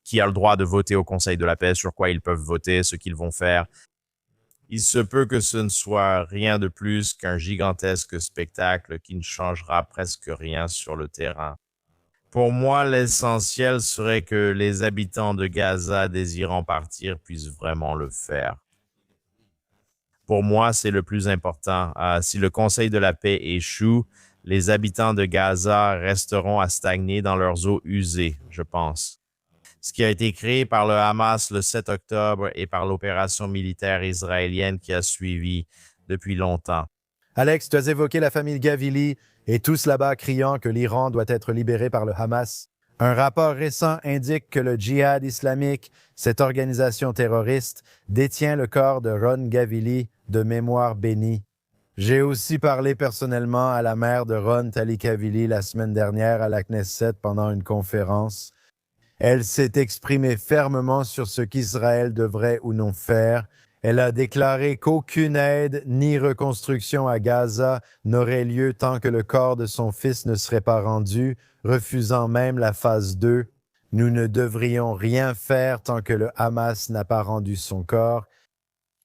Qui a le droit de voter au Conseil de la paix, sur quoi ils peuvent voter, ce qu'ils vont faire. Il se peut que ce ne soit rien de plus qu'un gigantesque spectacle qui ne changera presque rien sur le terrain. Pour moi, l'essentiel serait que les habitants de Gaza désirant partir puissent vraiment le faire. Pour moi, c'est le plus important. Si le Conseil de la paix échoue, les habitants de Gaza resteront à stagner dans leurs eaux usées, je pense. Ce qui a été créé par le Hamas le 7 octobre et par l'opération militaire israélienne qui a suivi depuis longtemps. Alex, tu as évoqué la famille Gavili et tous là-bas criant que l'Iran doit être libéré par le Hamas. Un rapport récent indique que le djihad islamique, cette organisation terroriste, détient le corps de Ron Gavili, de mémoire bénie. J'ai aussi parlé personnellement à la mère de Ron Talikavili la semaine dernière à la Knesset pendant une conférence. Elle s'est exprimée fermement sur ce qu'Israël devrait ou non faire. Elle a déclaré qu'aucune aide ni reconstruction à Gaza n'aurait lieu tant que le corps de son fils ne serait pas rendu, refusant même la phase 2. Nous ne devrions rien faire tant que le Hamas n'a pas rendu son corps.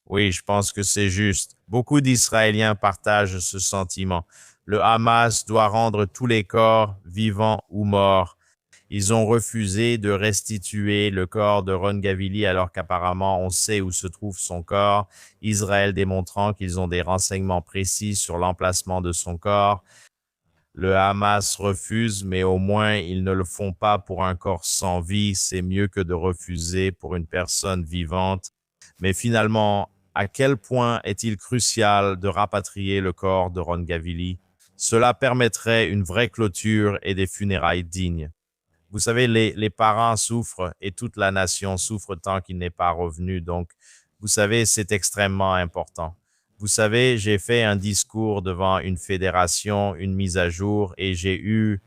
Oui, je pense que c'est juste. Beaucoup d'Israéliens partagent ce sentiment. Le Hamas doit rendre tous les corps, vivants ou morts. Ils ont refusé de restituer le corps de Ron Gavili alors qu'apparemment on sait où se trouve son corps, Israël démontrant qu'ils ont des renseignements précis sur l'emplacement de son corps. Le Hamas refuse, mais au moins ils ne le font pas pour un corps sans vie, c'est mieux que de refuser pour une personne vivante. Mais finalement, à quel point est-il crucial de rapatrier le corps de Ron Gavili? Cela permettrait une vraie clôture et des funérailles dignes. Vous savez, les parents souffrent et toute la nation souffre tant qu'il n'est pas revenu. Donc, vous savez, c'est extrêmement important. Vous savez, j'ai fait un discours devant une fédération, une mise à jour, et il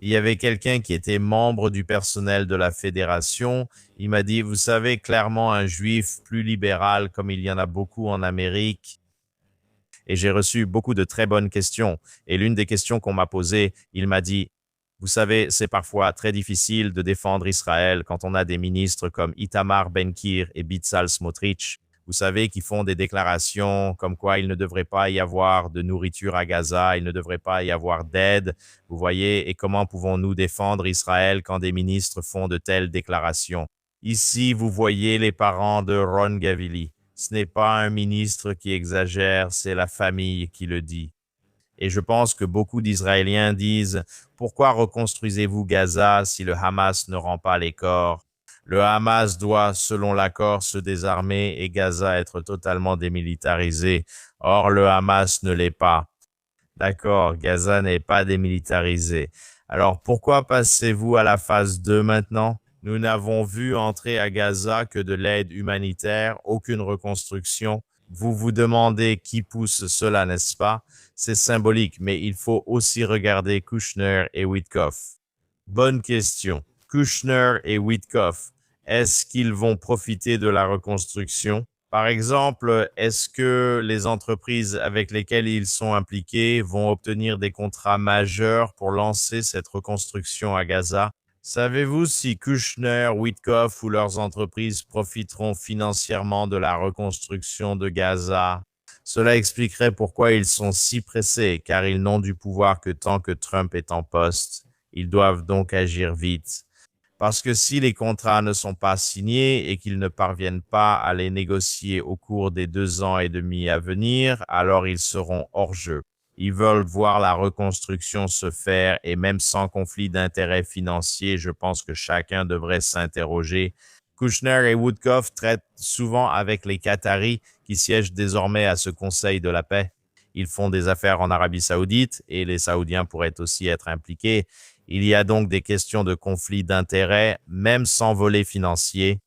y avait quelqu'un qui était membre du personnel de la fédération. Il m'a dit, vous savez, clairement un juif plus libéral, comme il y en a beaucoup en Amérique. Et j'ai reçu beaucoup de très bonnes questions. Et l'une des questions qu'on m'a posées, il m'a dit, vous savez, c'est parfois très difficile de défendre Israël quand on a des ministres comme Itamar Ben-Gvir et Bezalel Smotrich. Vous savez, qui font des déclarations comme quoi il ne devrait pas y avoir de nourriture à Gaza, il ne devrait pas y avoir d'aide. Vous voyez, et comment pouvons-nous défendre Israël quand des ministres font de telles déclarations? Ici, vous voyez les parents de Ron Gavili. Ce n'est pas un ministre qui exagère, c'est la famille qui le dit. Et je pense que beaucoup d'Israéliens disent « Pourquoi reconstruisez-vous Gaza si le Hamas ne rend pas les corps ?» Le Hamas doit, selon l'accord, se désarmer et Gaza être totalement démilitarisé. Or, le Hamas ne l'est pas. D'accord, Gaza n'est pas démilitarisé. Alors, pourquoi passez-vous à la phase 2 maintenant? Nous n'avons vu entrer à Gaza que de l'aide humanitaire, aucune reconstruction. Vous vous demandez qui pousse cela, n'est-ce pas? C'est symbolique, mais il faut aussi regarder Kushner et Witkoff. Bonne question. Kushner et Witkoff, est-ce qu'ils vont profiter de la reconstruction? Par exemple, est-ce que les entreprises avec lesquelles ils sont impliqués vont obtenir des contrats majeurs pour lancer cette reconstruction à Gaza? Savez-vous si Kushner, Witkoff ou leurs entreprises profiteront financièrement de la reconstruction de Gaza? Cela expliquerait pourquoi ils sont si pressés, car ils n'ont du pouvoir que tant que Trump est en poste. Ils doivent donc agir vite. Parce que si les contrats ne sont pas signés et qu'ils ne parviennent pas à les négocier au cours des 2 ans et demi à venir, alors ils seront hors jeu. Ils veulent voir la reconstruction se faire et même sans conflit d'intérêts financiers, je pense que chacun devrait s'interroger. Kushner et Witkoff traitent souvent avec les Qataris qui siègent désormais à ce Conseil de la paix. Ils font des affaires en Arabie Saoudite et les Saoudiens pourraient aussi être impliqués. Il y a donc des questions de conflit d'intérêts, même sans volet financier.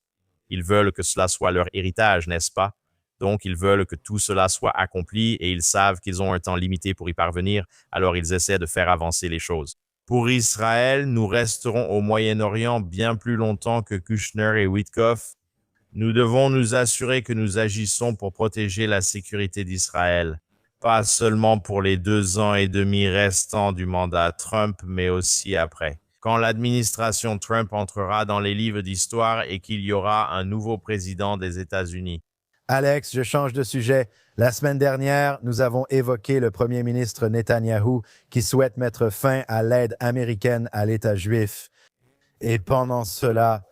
Ils veulent que cela soit leur héritage, n'est-ce pas? Donc, ils veulent que tout cela soit accompli et ils savent qu'ils ont un temps limité pour y parvenir, alors ils essaient de faire avancer les choses. Pour Israël, nous resterons au Moyen-Orient bien plus longtemps que Kushner et Witkoff. Nous devons nous assurer que nous agissons pour protéger la sécurité d'Israël. Pas seulement pour les 2 ans et demi restants du mandat Trump, mais aussi après. Quand l'administration Trump entrera dans les livres d'histoire et qu'il y aura un nouveau président des États-Unis. Alex, je change de sujet. La semaine dernière, nous avons évoqué le premier ministre Netanyahou qui souhaite mettre fin à l'aide américaine à l'État juif. Et pendant cela,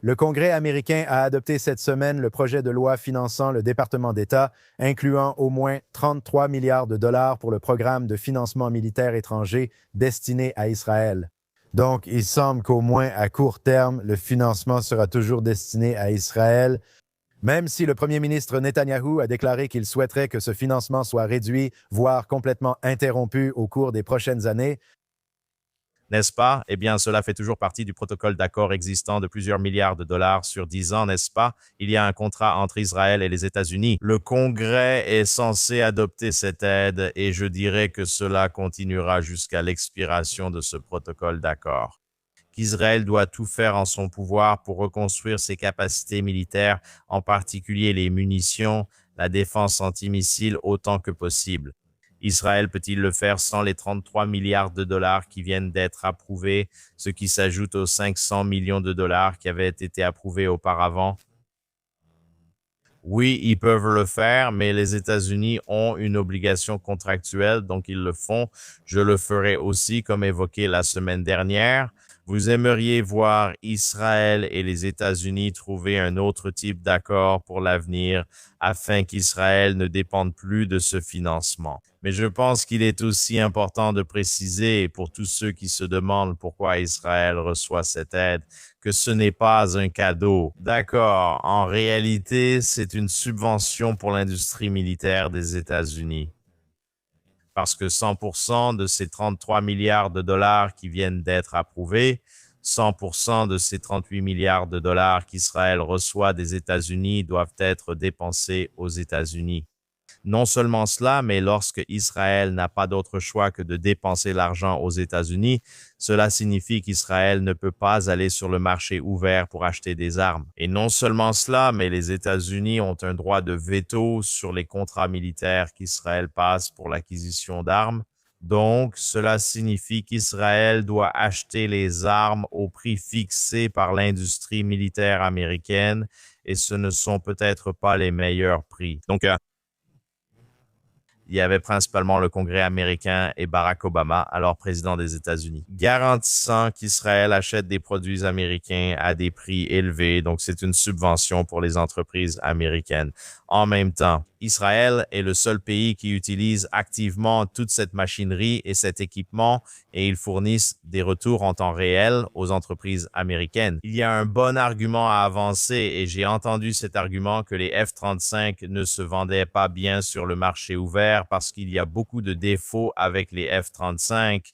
le Congrès américain a adopté cette semaine le projet de loi finançant le département d'État, incluant au moins 33 milliards de dollars pour le programme de financement militaire étranger destiné à Israël. Donc, il semble qu'au moins à court terme, le financement sera toujours destiné à Israël, même si le premier ministre Netanyahou a déclaré qu'il souhaiterait que ce financement soit réduit, voire complètement interrompu au cours des prochaines années. N'est-ce pas? Eh bien, cela fait toujours partie du protocole d'accord existant de plusieurs milliards de dollars sur 10 ans, n'est-ce pas? Il y a un contrat entre Israël et les États-Unis. Le Congrès est censé adopter cette aide et je dirais que cela continuera jusqu'à l'expiration de ce protocole d'accord. Qu'Israël doit tout faire en son pouvoir pour reconstruire ses capacités militaires, en particulier les munitions, la défense antimissiles autant que possible. Israël peut-il le faire sans les 33 milliards de dollars qui viennent d'être approuvés, ce qui s'ajoute aux 500 millions de dollars qui avaient été approuvés auparavant? Oui, ils peuvent le faire, mais les États-Unis ont une obligation contractuelle, donc ils le font. Je le ferai aussi, comme évoqué la semaine dernière. Vous aimeriez voir Israël et les États-Unis trouver un autre type d'accord pour l'avenir afin qu'Israël ne dépende plus de ce financement. Mais je pense qu'il est aussi important de préciser pour tous ceux qui se demandent pourquoi Israël reçoit cette aide que ce n'est pas un cadeau. D'accord, en réalité, c'est une subvention pour l'industrie militaire des États-Unis. Parce que 100% de ces 33 milliards de dollars qui viennent d'être approuvés, 100% de ces 38 milliards de dollars qu'Israël reçoit des États-Unis doivent être dépensés aux États-Unis. Non seulement cela, mais lorsque Israël n'a pas d'autre choix que de dépenser l'argent aux États-Unis, cela signifie qu'Israël ne peut pas aller sur le marché ouvert pour acheter des armes. Et non seulement cela, mais les États-Unis ont un droit de veto sur les contrats militaires qu'Israël passe pour l'acquisition d'armes. Donc, cela signifie qu'Israël doit acheter les armes au prix fixé par l'industrie militaire américaine et ce ne sont peut-être pas les meilleurs prix. Donc, il y avait principalement le Congrès américain et Barack Obama, alors président des États-Unis, garantissant qu'Israël achète des produits américains à des prix élevés. Donc, c'est une subvention pour les entreprises américaines. En même temps, Israël est le seul pays qui utilise activement toute cette machinerie et cet équipement et ils fournissent des retours en temps réel aux entreprises américaines. Il y a un bon argument à avancer et j'ai entendu cet argument que les F-35 ne se vendaient pas bien sur le marché ouvert parce qu'il y a beaucoup de défauts avec les F-35.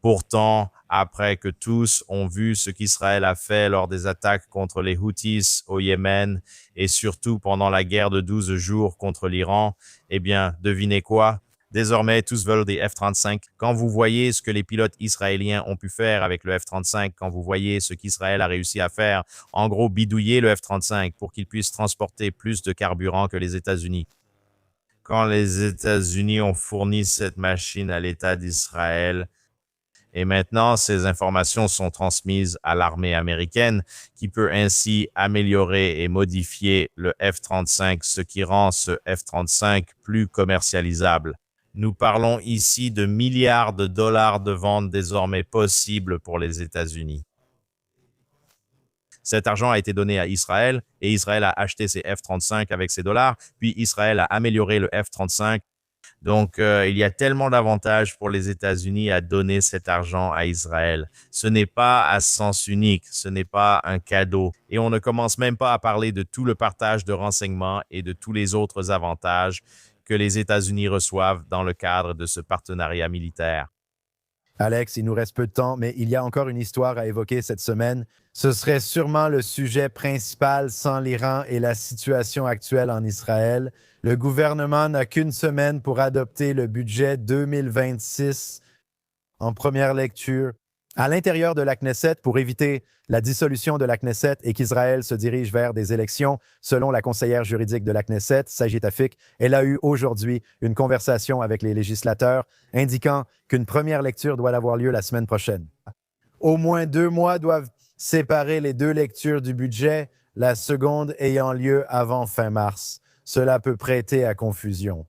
Pourtant, après que tous ont vu ce qu'Israël a fait lors des attaques contre les Houthis au Yémen et surtout pendant la guerre de 12 jours contre l'Iran, eh bien, devinez quoi? Désormais, tous veulent des F-35. Quand vous voyez ce que les pilotes israéliens ont pu faire avec le F-35, quand vous voyez ce qu'Israël a réussi à faire, en gros, bidouiller le F-35 pour qu'il puisse transporter plus de carburant que les États-Unis. Quand les États-Unis ont fourni cette machine à l'État d'Israël, et maintenant, ces informations sont transmises à l'armée américaine qui peut ainsi améliorer et modifier le F-35, ce qui rend ce F-35 plus commercialisable. Nous parlons ici de milliards de dollars de ventes désormais possibles pour les États-Unis. Cet argent a été donné à Israël et Israël a acheté ses F-35 avec ces dollars, puis Israël a amélioré le F-35. Donc, il y a tellement d'avantages pour les États-Unis à donner cet argent à Israël. Ce n'est pas à sens unique, ce n'est pas un cadeau. Et on ne commence même pas à parler de tout le partage de renseignements et de tous les autres avantages que les États-Unis reçoivent dans le cadre de ce partenariat militaire. Alex, il nous reste peu de temps, mais il y a encore une histoire à évoquer cette semaine. Ce serait sûrement le sujet principal sans l'Iran et la situation actuelle en Israël. Le gouvernement n'a qu'une semaine pour adopter le budget 2026 en première lecture à l'intérieur de la Knesset pour éviter la dissolution de la Knesset et qu'Israël se dirige vers des élections. Selon la conseillère juridique de la Knesset, Sajid Tafik, elle a eu aujourd'hui une conversation avec les législateurs indiquant qu'une première lecture doit avoir lieu la semaine prochaine. Au moins 2 mois doivent séparer les deux lectures du budget, la seconde ayant lieu avant fin mars. Cela peut prêter à confusion.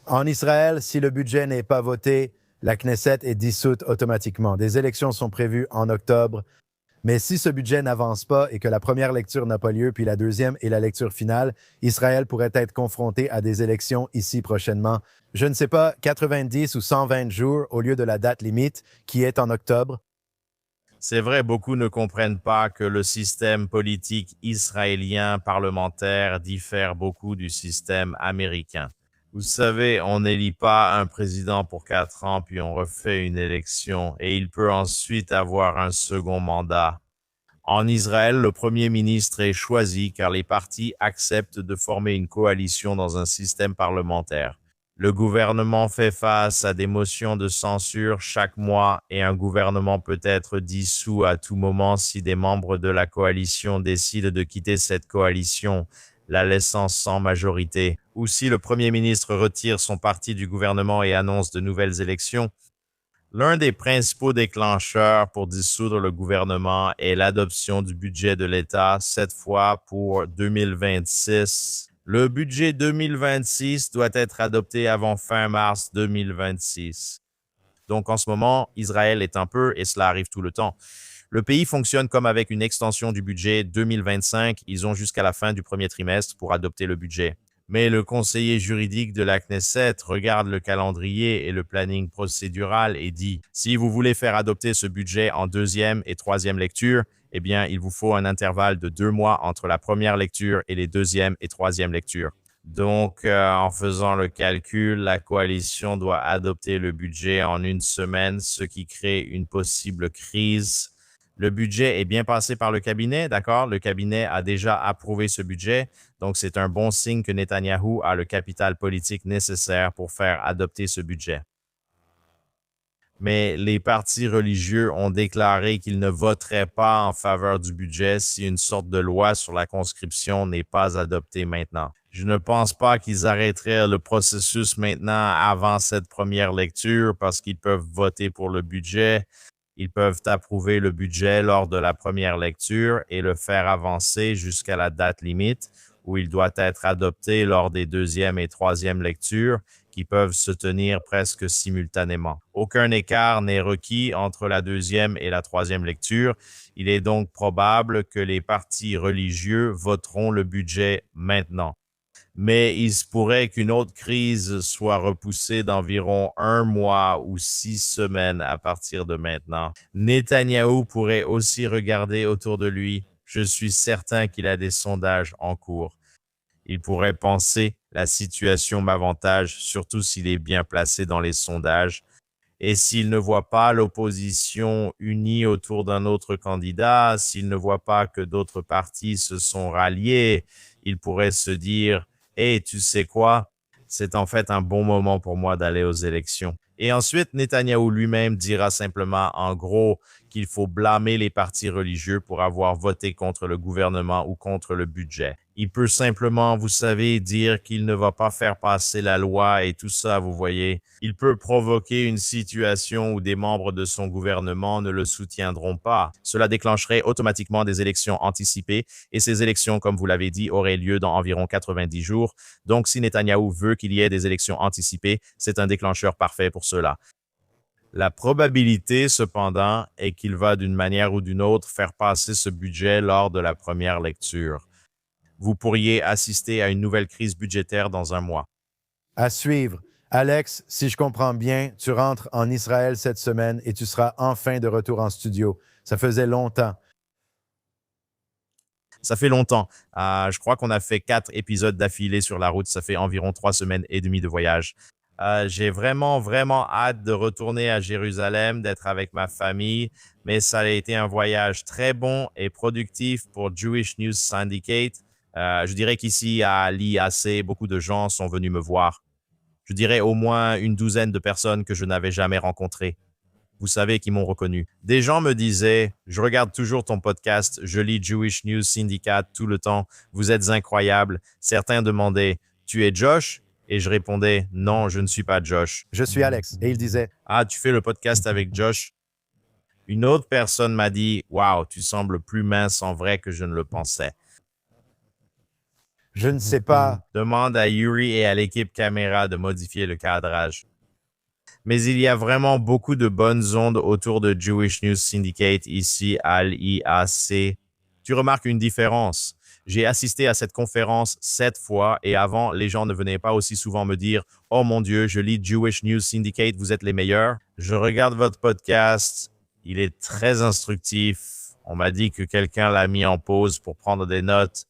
En Israël, si le budget n'est pas voté, la Knesset est dissoute automatiquement. Des élections sont prévues en octobre. Mais si ce budget n'avance pas et que la première lecture n'a pas lieu, puis la deuxième et la lecture finale, Israël pourrait être confronté à des élections ici prochainement. Je ne sais pas, 90 ou 120 jours au lieu de la date limite qui est en octobre. C'est vrai, beaucoup ne comprennent pas que le système politique israélien parlementaire diffère beaucoup du système américain. Vous savez, on n'élit pas un président pour 4 ans, puis on refait une élection, et il peut ensuite avoir un second mandat. En Israël, le premier ministre est choisi car les partis acceptent de former une coalition dans un système parlementaire. Le gouvernement fait face à des motions de censure chaque mois et un gouvernement peut être dissous à tout moment si des membres de la coalition décident de quitter cette coalition, la laissant sans majorité, ou si le premier ministre retire son parti du gouvernement et annonce de nouvelles élections. L'un des principaux déclencheurs pour dissoudre le gouvernement est l'adoption du budget de l'État, cette fois pour 2026. Le budget 2026 doit être adopté avant fin mars 2026. Donc en ce moment, Israël est un peu, et cela arrive tout le temps. Le pays fonctionne comme avec une extension du budget 2025. Ils ont jusqu'à la fin du premier trimestre pour adopter le budget. Mais le conseiller juridique de la Knesset regarde le calendrier et le planning procédural et dit « Si vous voulez faire adopter ce budget en deuxième et troisième lecture, eh bien, il vous faut un intervalle de 2 mois entre la première lecture et les deuxième et troisième lectures. » Donc, en faisant le calcul, la coalition doit adopter le budget en 1 semaine, ce qui crée une possible crise. Le budget est bien passé par le cabinet, d'accord? Le cabinet a déjà approuvé ce budget, donc c'est un bon signe que Netanyahou a le capital politique nécessaire pour faire adopter ce budget. Mais les partis religieux ont déclaré qu'ils ne voteraient pas en faveur du budget si une sorte de loi sur la conscription n'est pas adoptée maintenant. Je ne pense pas qu'ils arrêteraient le processus maintenant avant cette première lecture parce qu'ils peuvent voter pour le budget. Ils peuvent approuver le budget lors de la première lecture et le faire avancer jusqu'à la date limite où il doit être adopté lors des deuxième et troisième lectures qui peuvent se tenir presque simultanément. Aucun écart n'est requis entre la deuxième et la troisième lecture. Il est donc probable que les partis religieux voteront le budget maintenant. Mais il se pourrait qu'une autre crise soit repoussée d'environ 1 mois ou 6 semaines à partir de maintenant. Netanyahou pourrait aussi regarder autour de lui. Je suis certain qu'il a des sondages en cours. Il pourrait penser la situation m'avantage, surtout s'il est bien placé dans les sondages. Et s'il ne voit pas l'opposition unie autour d'un autre candidat, s'il ne voit pas que d'autres partis se sont ralliés, il pourrait se dire « Hey, tu sais quoi? C'est en fait un bon moment pour moi d'aller aux élections. » Et ensuite, Netanyahou lui-même dira simplement, en gros, qu'il faut blâmer les partis religieux pour avoir voté contre le gouvernement ou contre le budget. Il peut simplement, vous savez, dire qu'il ne va pas faire passer la loi et tout ça, vous voyez. Il peut provoquer une situation où des membres de son gouvernement ne le soutiendront pas. Cela déclencherait automatiquement des élections anticipées et ces élections, comme vous l'avez dit, auraient lieu dans environ 90 jours. Donc, si Netanyahou veut qu'il y ait des élections anticipées, c'est un déclencheur parfait pour cela. La probabilité, cependant, est qu'il va d'une manière ou d'une autre faire passer ce budget lors de la première lecture. Vous pourriez assister à une nouvelle crise budgétaire dans un mois. À suivre. Alex, si je comprends bien, tu rentres en Israël cette semaine et tu seras enfin de retour en studio. Ça faisait longtemps. Ça fait longtemps. Je crois qu'on a fait 4 épisodes d'affilée sur la route. Ça fait environ 3 semaines et demie de voyage. J'ai vraiment hâte de retourner à Jérusalem, d'être avec ma famille, mais ça a été un voyage très bon et productif pour Jewish News Syndicate. Je dirais qu'ici, à l'IAC, beaucoup de gens sont venus me voir. Je dirais au moins une douzaine de personnes que je n'avais jamais rencontrées. Vous savez, qui m'ont reconnu. Des gens me disaient, je regarde toujours ton podcast, je lis Jewish News Syndicate tout le temps, vous êtes incroyable. Certains demandaient, tu es Josh? Et je répondais, non, je ne suis pas Josh. Je suis Alex. Et il disait, ah, tu fais le podcast avec Josh? Une autre personne m'a dit, wow, tu sembles plus mince en vrai que je ne le pensais. je ne sais pas. Demande à Yuri et à l'équipe caméra de modifier le cadrage. Mais il y a vraiment beaucoup de bonnes ondes autour de Jewish News Syndicate ici à l'IAC. Tu remarques une différence. J'ai assisté à cette conférence 7 fois et avant, les gens ne venaient pas aussi souvent me dire « Oh mon Dieu, je lis Jewish News Syndicate, vous êtes les meilleurs. » Je regarde votre podcast, il est très instructif. On m'a dit que quelqu'un l'a mis en pause pour prendre des notes.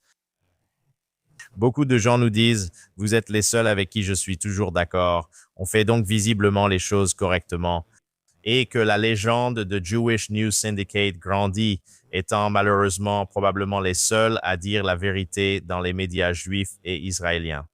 Beaucoup de gens nous disent « Vous êtes les seuls avec qui je suis toujours d'accord. » On fait donc visiblement les choses correctement. Et que la légende de Jewish News Syndicate grandit, étant malheureusement probablement les seuls à dire la vérité dans les médias juifs et israéliens.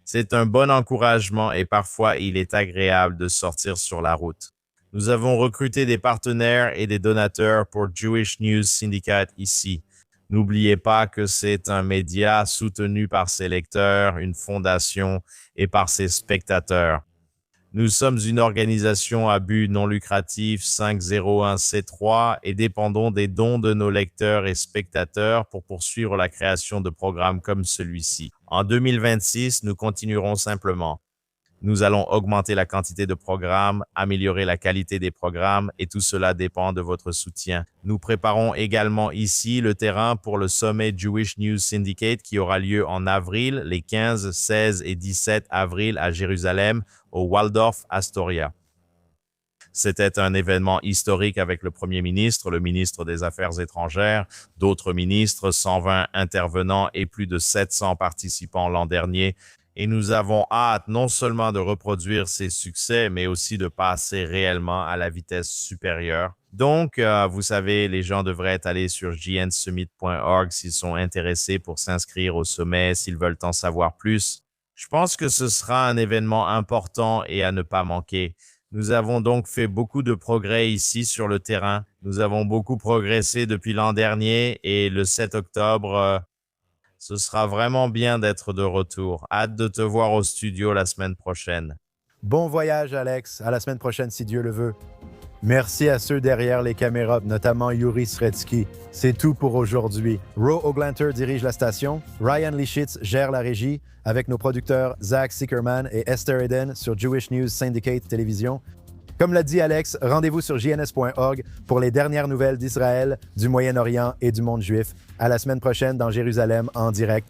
C'est un bon encouragement et parfois il est agréable de sortir sur la route. Nous avons recruté des partenaires et des donateurs pour Jewish News Syndicate ici. N'oubliez pas que c'est un média soutenu par ses lecteurs, une fondation et par ses spectateurs. Nous sommes une organisation à but non lucratif 501c3 et dépendons des dons de nos lecteurs et spectateurs pour poursuivre la création de programmes comme celui-ci. En 2026, nous continuerons simplement. Nous allons augmenter la quantité de programmes, améliorer la qualité des programmes et tout cela dépend de votre soutien. Nous préparons également ici le terrain pour le sommet Jewish News Syndicate qui aura lieu en avril, les 15, 16 et 17 avril à Jérusalem, au Waldorf Astoria. C'était un événement historique avec le Premier ministre, le ministre des Affaires étrangères, d'autres ministres, 120 intervenants et plus de 700 participants l'an dernier. Et nous avons hâte non seulement de reproduire ces succès, mais aussi de passer réellement à la vitesse supérieure. Donc, vous savez, les gens devraient aller sur jnsummit.org s'ils sont intéressés pour s'inscrire au sommet, s'ils veulent en savoir plus. Je pense que ce sera un événement important et à ne pas manquer. Nous avons donc fait beaucoup de progrès ici sur le terrain. Nous avons beaucoup progressé depuis l'an dernier et le 7 octobre, ce sera vraiment bien d'être de retour. Hâte de te voir au studio la semaine prochaine. Bon voyage, Alex. À la semaine prochaine, si Dieu le veut. Merci à ceux derrière les caméras, notamment Yuri Sretsky. C'est tout pour aujourd'hui. Ro Oglanter dirige la station. Ryan Lischitz gère la régie avec nos producteurs Zach Sickerman et Esther Eden sur Jewish News Syndicate Télévision. Comme l'a dit Alex, rendez-vous sur jns.org pour les dernières nouvelles d'Israël, du Moyen-Orient et du monde juif. À la semaine prochaine dans Jérusalem en direct.